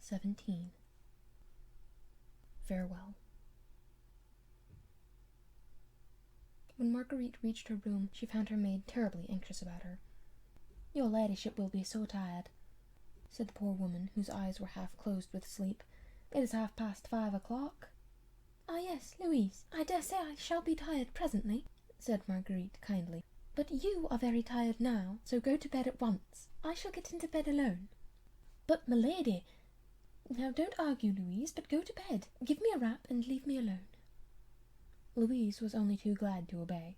17. Farewell. When Marguerite reached her room, she found her maid terribly anxious about her. "Your ladyship will be so tired," said the poor woman, whose eyes were half closed with sleep. "It is 5:30 o'clock." "Ah, yes, Louise, I dare say I shall be tired presently," said Marguerite kindly. "But you are very tired now, so go to bed at once. I shall get into bed alone." "But, milady—" "Now don't argue, Louise, but go to bed. Give me a wrap and leave me alone." Louise was only too glad to obey.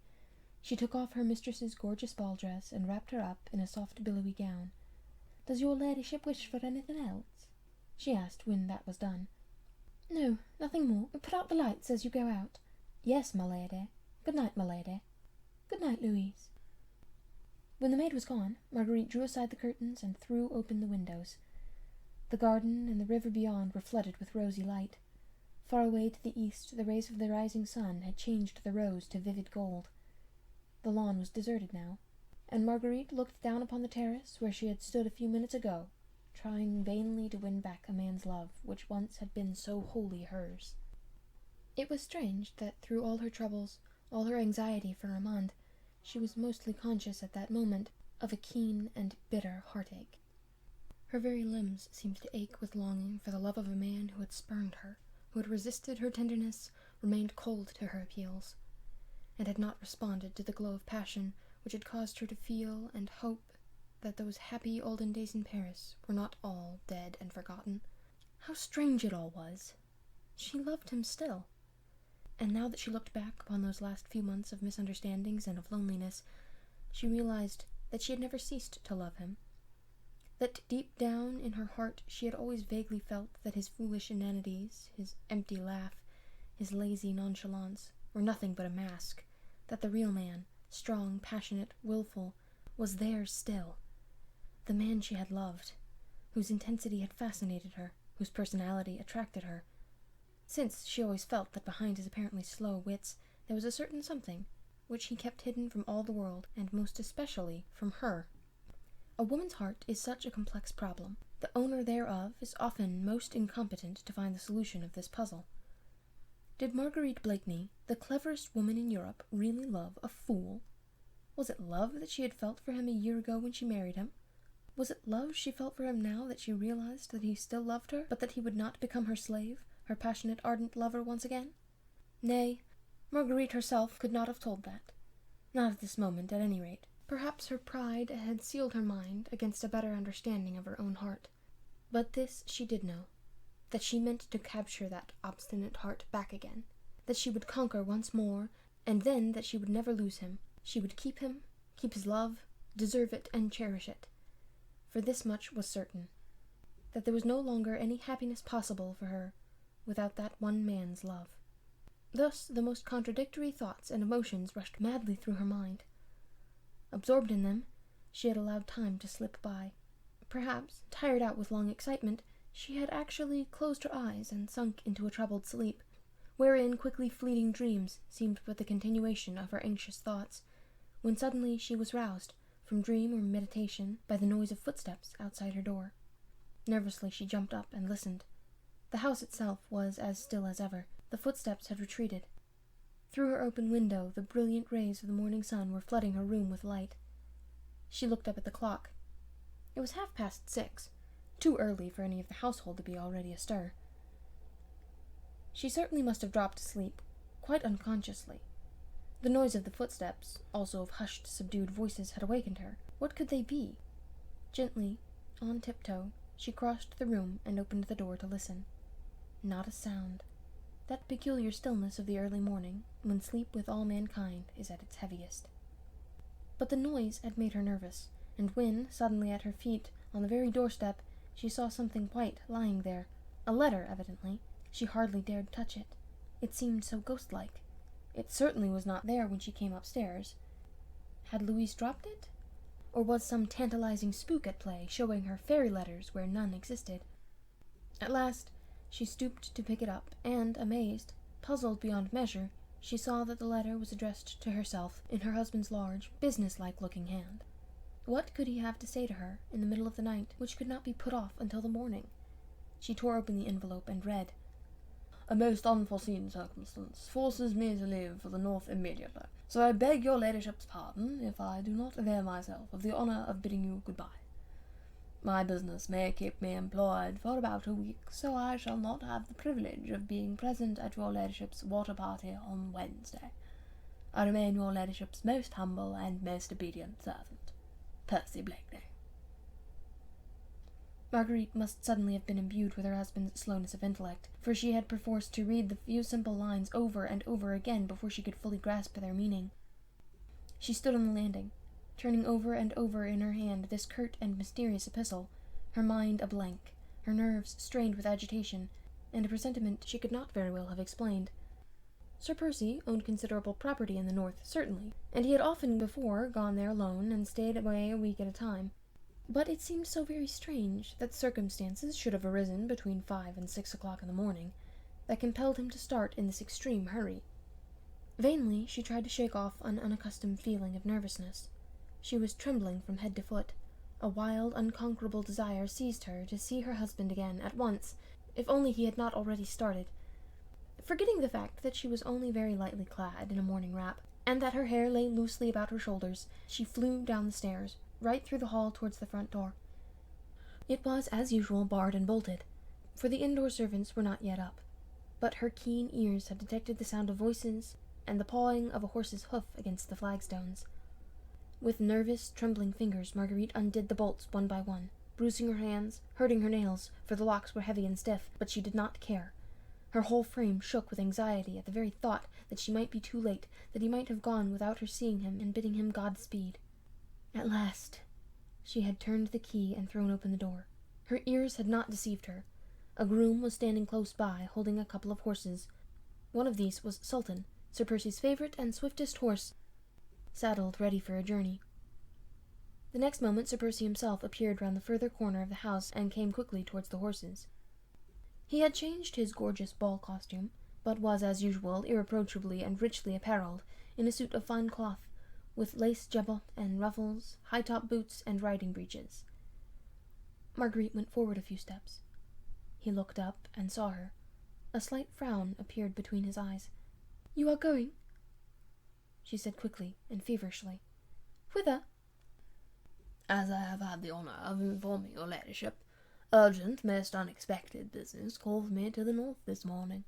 She took off her mistress's gorgeous ball dress and wrapped her up in a soft billowy gown. "Does your ladyship wish for anything else?" she asked when that was done. "No, nothing more. Put out the lights as you go out." "Yes, my lady. Good night, my lady." "Good night, Louise." When the maid was gone, Marguerite drew aside the curtains and threw open the windows. The garden and the river beyond were flooded with rosy light. Far away to the east, the rays of the rising sun had changed the rose to vivid gold. The lawn was deserted now, and Marguerite looked down upon the terrace where she had stood a few minutes ago, trying vainly to win back a man's love which once had been so wholly hers. It was strange that through all her troubles, all her anxiety for Armand, she was mostly conscious at that moment of a keen and bitter heartache. Her very limbs seemed to ache with longing for the love of a man who had spurned her, who had resisted her tenderness, remained cold to her appeals, and had not responded to the glow of passion which had caused her to feel and hope that those happy olden days in Paris were not all dead and forgotten. How strange it all was! She loved him still. And now that she looked back upon those last few months of misunderstandings and of loneliness, she realized that she had never ceased to love him. That deep down in her heart she had always vaguely felt that his foolish inanities, his empty laugh, his lazy nonchalance, were nothing but a mask, that the real man, strong, passionate, willful, was there still. The man she had loved, whose intensity had fascinated her, whose personality attracted her. Since she always felt that behind his apparently slow wits there was a certain something which he kept hidden from all the world, and most especially from her. A woman's heart is such a complex problem. The owner thereof is often most incompetent to find the solution of this puzzle. Did Marguerite Blakeney, the cleverest woman in Europe, really love a fool? Was it love that she had felt for him a year ago when she married him? Was it love she felt for him now that she realized that he still loved her, but that he would not become her slave, her passionate, ardent lover once again? Nay, Marguerite herself could not have told that. Not at this moment, at any rate. Perhaps her pride had sealed her mind against a better understanding of her own heart. But this she did know, that she meant to capture that obstinate heart back again, that she would conquer once more, and then that she would never lose him. She would keep him, keep his love, deserve it and cherish it. For this much was certain, that there was no longer any happiness possible for her without that one man's love. Thus the most contradictory thoughts and emotions rushed madly through her mind. Absorbed in them, she had allowed time to slip by. Perhaps, tired out with long excitement, she had actually closed her eyes and sunk into a troubled sleep, wherein quickly fleeting dreams seemed but the continuation of her anxious thoughts, when suddenly she was roused from dream or meditation by the noise of footsteps outside her door. Nervously she jumped up and listened. The house itself was as still as ever. The footsteps had retreated. Through her open window the brilliant rays of the morning sun were flooding her room with light. She looked up at the clock. It was 6:30, too early for any of the household to be already astir. She certainly must have dropped asleep, quite unconsciously. The noise of the footsteps, also of hushed, subdued voices, had awakened her. What could they be? Gently, on tiptoe, she crossed the room and opened the door to listen. Not a sound. That peculiar stillness of the early morning, when sleep with all mankind is at its heaviest. But the noise had made her nervous, and when, suddenly at her feet, on the very doorstep, she saw something white lying there, a letter evidently, she hardly dared touch it. It seemed so ghost-like. It certainly was not there when she came upstairs. Had Louise dropped it? Or was some tantalizing spook at play, showing her fairy letters where none existed? At last, she stooped to pick it up, and, amazed, puzzled beyond measure, she saw that the letter was addressed to herself in her husband's large, business-like-looking hand. What could he have to say to her in the middle of the night which could not be put off until the morning? She tore open the envelope and read, "A most unforeseen circumstance forces me to leave for the north immediately, so I beg your ladyship's pardon if I do not avail myself of the honour of bidding you good-bye. My business may keep me employed for about a week, so I shall not have the privilege of being present at your ladyship's water party on Wednesday. I remain your ladyship's most humble and most obedient servant, Percy Blakeney." Marguerite must suddenly have been imbued with her husband's slowness of intellect, for she had perforce to read the few simple lines over and over again before she could fully grasp their meaning. She stood on the landing, turning over and over in her hand this curt and mysterious epistle, her mind a blank, her nerves strained with agitation, and a presentiment she could not very well have explained. Sir Percy owned considerable property in the north, certainly, and he had often before gone there alone and stayed away a week at a time. But it seemed so very strange that circumstances should have arisen between 5 and 6 o'clock in the morning that compelled him to start in this extreme hurry. Vainly she tried to shake off an unaccustomed feeling of nervousness. She was trembling from head to foot. A wild, unconquerable desire seized her to see her husband again at once, if only he had not already started. Forgetting the fact that she was only very lightly clad in a morning wrap, and that her hair lay loosely about her shoulders, she flew down the stairs, right through the hall towards the front door. It was, as usual, barred and bolted, for the indoor servants were not yet up, but her keen ears had detected the sound of voices and the pawing of a horse's hoof against the flagstones. With nervous, trembling fingers, Marguerite undid the bolts one by one, bruising her hands, hurting her nails, for the locks were heavy and stiff, but she did not care. Her whole frame shook with anxiety at the very thought that she might be too late, that he might have gone without her seeing him and bidding him Godspeed. At last she had turned the key and thrown open the door. Her ears had not deceived her. A groom was standing close by, holding a couple of horses. One of these was Sultan, Sir Percy's favourite and swiftest horse, saddled ready for a journey. The next moment Sir Percy himself appeared round the further corner of the house and came quickly towards the horses. He had changed his gorgeous ball costume, but was, as usual, irreproachably and richly apparelled, in a suit of fine cloth, with lace jabot and ruffles, high-top boots, and riding breeches. Marguerite went forward a few steps. He looked up and saw her. A slight frown appeared between his eyes. "You are going?" she said quickly and feverishly. "Whither?" "As I have had the honour of informing your ladyship, urgent, most unexpected business calls me to the north this morning,"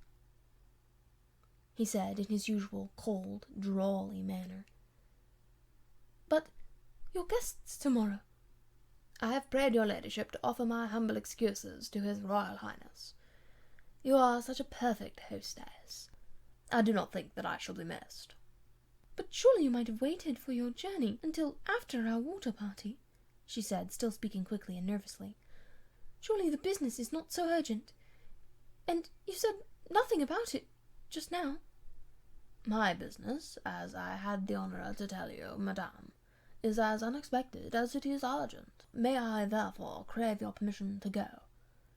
he said in his usual cold, drawly manner. "But your guests tomorrow?" "I have prayed your ladyship to offer my humble excuses to his royal highness. You are such a perfect hostess. I do not think that I shall be missed." "But surely you might have waited for your journey until after our water party," she said, still speaking quickly and nervously. "Surely the business is not so urgent. And you said nothing about it just now." "My business, as I had the honour to tell you, madame, is as unexpected as it is urgent. May I, therefore, crave your permission to go?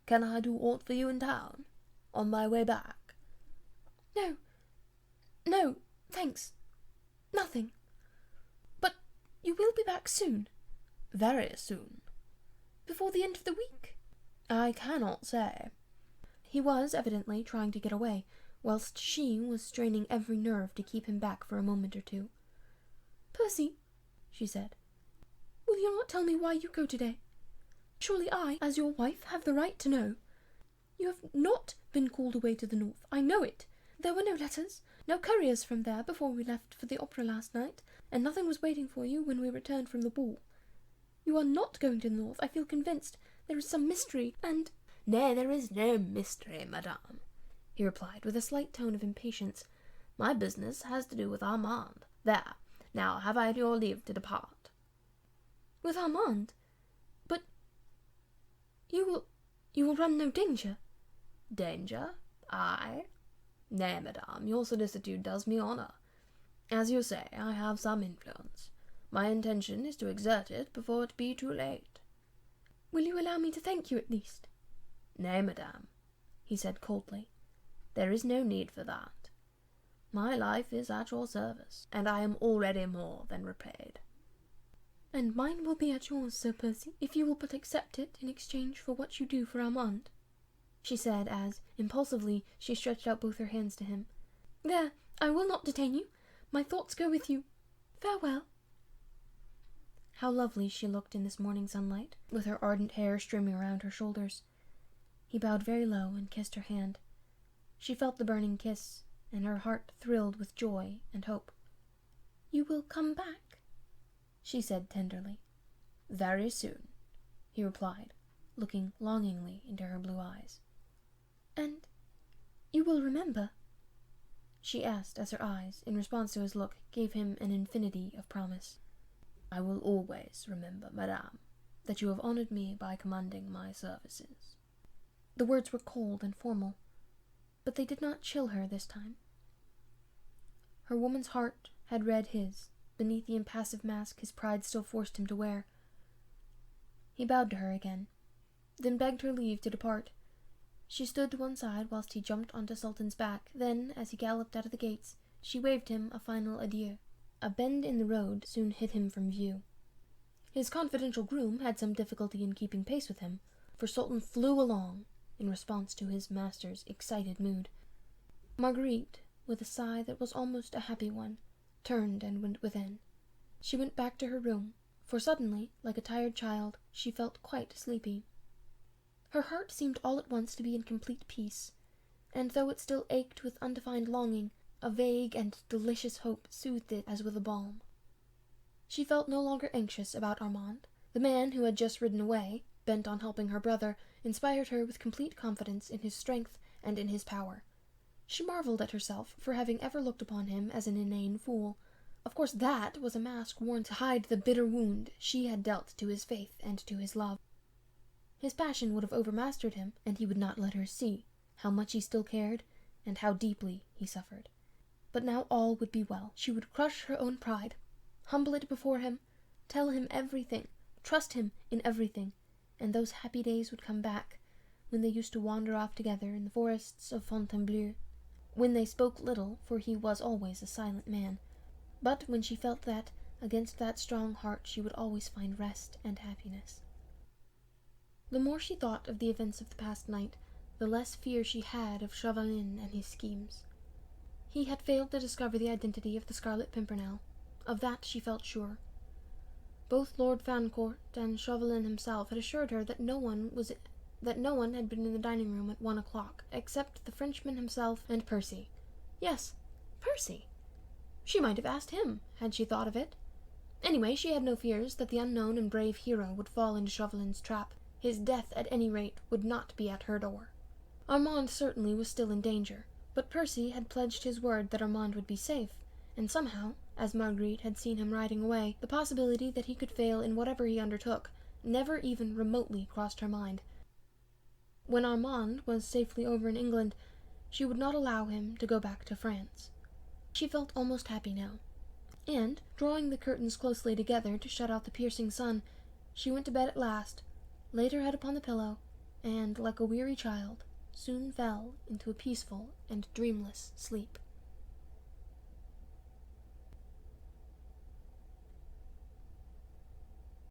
Can I do aught for you in town? On my way back?" No, thanks. Nothing. But you will be back soon?" "Very soon." "Before the end of the week?" "I cannot say." He was evidently trying to get away, whilst she was straining every nerve to keep him back for a moment or two. "Percy," she said, "will you not tell me why you go today? Surely I, as your wife, have the right to know. You have not been called away to the north. I know it. There were no letters, no couriers from there before we left for the opera last night, and nothing was waiting for you when we returned from the ball. You are not going to the north. I feel convinced there is some mystery, and—" "Nay, there is no mystery, madame," he replied, with a slight tone of impatience. "My business has to do with Armand. There, now have I your leave to depart." "With Armand? But you will run no danger?" "Danger? I? Nay, madame, your solicitude does me honour. As you say, I have some influence. My intention is to exert it before it be too late." "Will you allow me to thank you at least?" "Nay, madame," he said coldly. "There is no need for that. My life is at your service, and I am already more than repaid." "And mine will be at yours, Sir Percy, if you will but accept it in exchange for what you do for Armand." she said as, impulsively, she stretched out both her hands to him. "There, I will not detain you. My thoughts go with you. Farewell." How lovely she looked in this morning sunlight, with her ardent hair streaming around her shoulders. He bowed very low and kissed her hand. She felt the burning kiss, and her heart thrilled with joy and hope. "You will come back?" she said tenderly. "Very soon," he replied, looking longingly into her blue eyes. "And you will remember?" she asked as her eyes, in response to his look, gave him an infinity of promise. "I will always remember, madame, that you have honored me by commanding my services." The words were cold and formal, but they did not chill her this time. Her woman's heart had read his, beneath the impassive mask his pride still forced him to wear. He bowed to her again, then begged her leave to depart. She stood to one side whilst he jumped onto Sultan's back. Then, as he galloped out of the gates, she waved him a final adieu. A bend in the road soon hid him from view. His confidential groom had some difficulty in keeping pace with him, for Sultan flew along in response to his master's excited mood. Marguerite, with a sigh that was almost a happy one, turned and went within. She went back to her room, for suddenly, like a tired child, she felt quite sleepy. Her heart seemed all at once to be in complete peace, and though it still ached with undefined longing, a vague and delicious hope soothed it as with a balm. She felt no longer anxious about Armand. The man who had just ridden away, bent on helping her brother, inspired her with complete confidence in his strength and in his power. She marveled at herself for having ever looked upon him as an inane fool. Of course that was a mask worn to hide the bitter wound she had dealt to his faith and to his love. His passion would have overmastered him, and he would not let her see how much he still cared and how deeply he suffered. But now all would be well. She would crush her own pride, humble it before him, tell him everything, trust him in everything, and those happy days would come back, when they used to wander off together in the forests of Fontainebleau, when they spoke little, for he was always a silent man, but when she felt that, against that strong heart, she would always find rest and happiness. The more she thought of the events of the past night, the less fear she had of Chauvelin and his schemes. He had failed to discover the identity of the Scarlet Pimpernel. Of that she felt sure. Both Lord Fancourt and Chauvelin himself had assured her that no one had been in the dining room at 1 o'clock, except the Frenchman himself and Percy. Yes, Percy! She might have asked him, had she thought of it. Anyway, she had no fears that the unknown and brave hero would fall into Chauvelin's trap. His death, at any rate, would not be at her door. Armand certainly was still in danger, but Percy had pledged his word that Armand would be safe, and somehow, as Marguerite had seen him riding away, the possibility that he could fail in whatever he undertook never even remotely crossed her mind. When Armand was safely over in England, she would not allow him to go back to France. She felt almost happy now, and, drawing the curtains closely together to shut out the piercing sun, she went to bed at last, laid her head upon the pillow, and, like a weary child, soon fell into a peaceful and dreamless sleep.